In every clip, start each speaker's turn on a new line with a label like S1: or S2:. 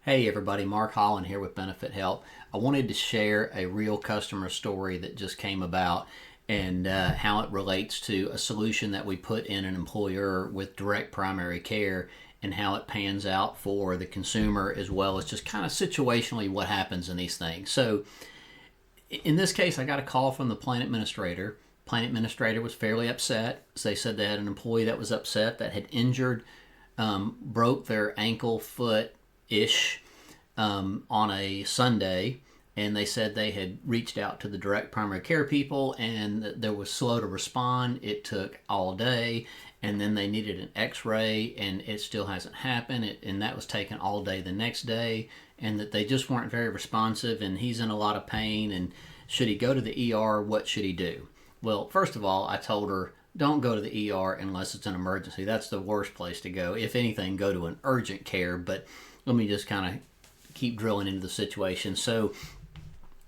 S1: Hey everybody, Mark Holland here with BenefitHelp. I wanted to share a real customer story that just came about and how it relates to a solution that we put in an employer with direct primary care and how it pans out for the consumer, as well as just kind of situationally what happens in these things. So in this case, I got a call from the plan administrator. Plan administrator was fairly upset. So they said they had an employee that was upset, that had injured, broke their ankle, foot ish on a Sunday, and they said they had reached out to the direct primary care people and that they was slow to respond. It took all day, and then they needed an x-ray and it still hasn't happened, and that was taken all day the next day, and that they just weren't very responsive, and he's in a lot of pain, and should he go to the ER? What should he do? Well, first of all, I told her, don't go to the ER unless it's an emergency. That's the worst place to go. If anything, go to an urgent care. But let me just kind of keep drilling into the situation. So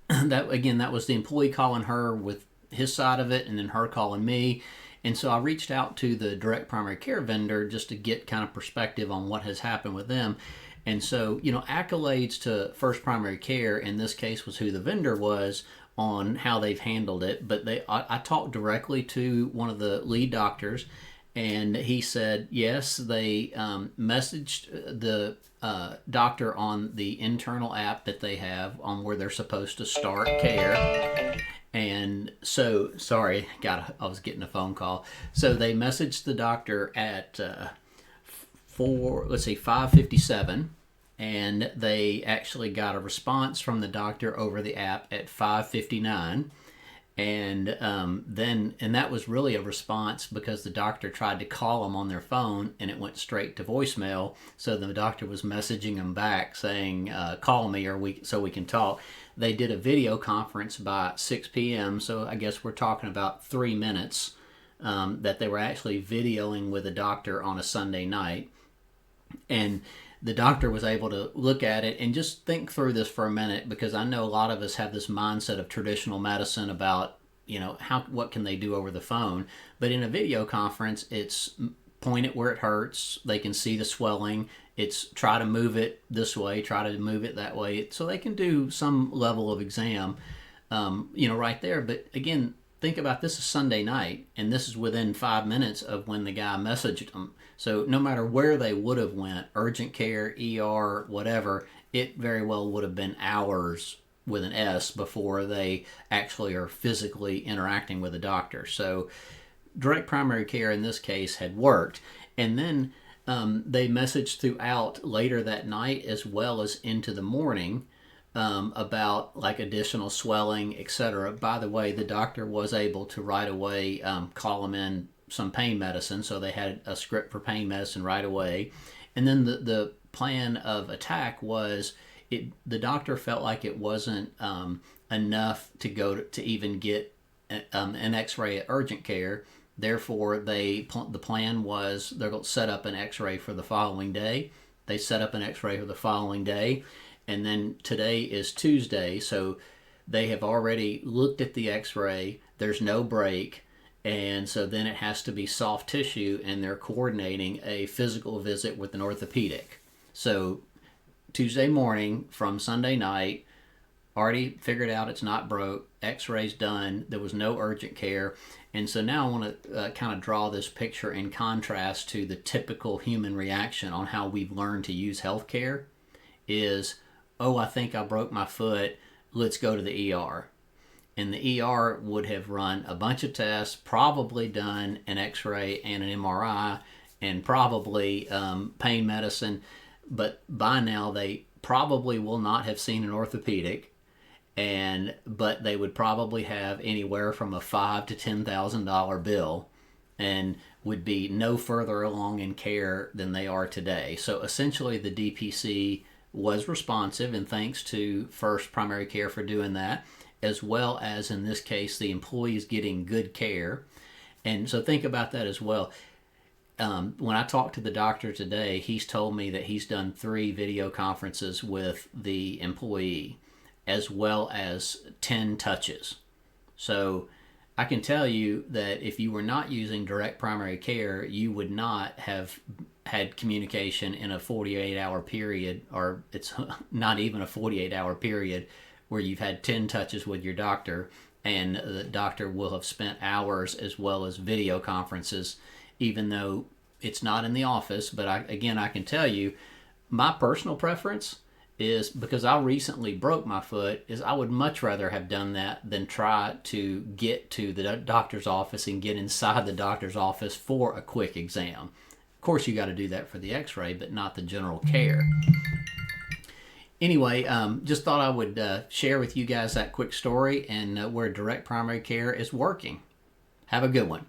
S1: that was the employee calling her with his side of it, and then her calling me. And so I reached out to the direct primary care vendor just to get kind of perspective on what has happened with them. And so, accolades to First Primary Care in this case was who the vendor was on how they've handled it. But I talked directly to one of the lead doctors, and he said yes, they messaged the doctor on the internal app that they have on where they're supposed to start care. And so, sorry, I was getting a phone call. So they messaged the doctor at 5:57, and they actually got a response from the doctor over the app at 5:59. And that was really a response because the doctor tried to call them on their phone and it went straight to voicemail. So the doctor was messaging them back saying, call me so we can talk. They did a video conference by 6 p.m. So I guess we're talking about 3 minutes that they were actually videoing with a doctor on a Sunday night. And the doctor was able to look at it and just think through this for a minute, because I know a lot of us have this mindset of traditional medicine about, what can they do over the phone? But in a video conference, it's point it where it hurts. They can see the swelling. It's try to move it this way, try to move it that way. So they can do some level of exam, right there. But again, think about this is Sunday night, and this is within 5 minutes of when the guy messaged them. So no matter where they would have went, urgent care, ER, whatever, it very well would have been hours with an S before they actually are physically interacting with a doctor. So direct primary care in this case had worked. And then they messaged throughout later that night as well as into the morning about like additional swelling, etc. By the way, the doctor was able to right away call them in some pain medicine, so they had a script for pain medicine right away. And then the plan of attack was the doctor felt like it wasn't enough to go to even get an x-ray at urgent care. Therefore, the plan was they're going to set up an x-ray for the following day. They set up an x-ray for the following day. And then today is Tuesday, so they have already looked at the x-ray. There's no break. And so then it has to be soft tissue, and they're coordinating a physical visit with an orthopedic. So Tuesday morning from Sunday night, already figured out it's not broke, x-ray's done, there was no urgent care. And so now I want to kind of draw this picture in contrast to the typical human reaction on how we've learned to use healthcare is, oh, I think I broke my foot, let's go to the ER. And the ER would have run a bunch of tests, probably done an x-ray and an MRI, and probably pain medicine. But by now, they probably will not have seen an orthopedic, but they would probably have anywhere from a $5,000 to $10,000 bill, and would be no further along in care than they are today. So essentially, the DPC was responsive, and thanks to First Primary Care for doing that, as well as in this case the employees getting good care. And so think about that as well. When I talked to the doctor today, he's told me that he's done 3 video conferences with the employee, as well as 10 touches. So I can tell you that if you were not using direct primary care, you would not have had communication in a 48-hour period, or it's not even a 48-hour period, where you've had 10 touches with your doctor, and the doctor will have spent hours as well as video conferences, even though it's not in the office. But I can tell you, my personal preference is, because I recently broke my foot, is I would much rather have done that than try to get to the doctor's office and get inside the doctor's office for a quick exam. Of course, you got to do that for the x-ray, but not the general care. Anyway, just thought I would share with you guys that quick story and where direct primary care is working. Have a good one.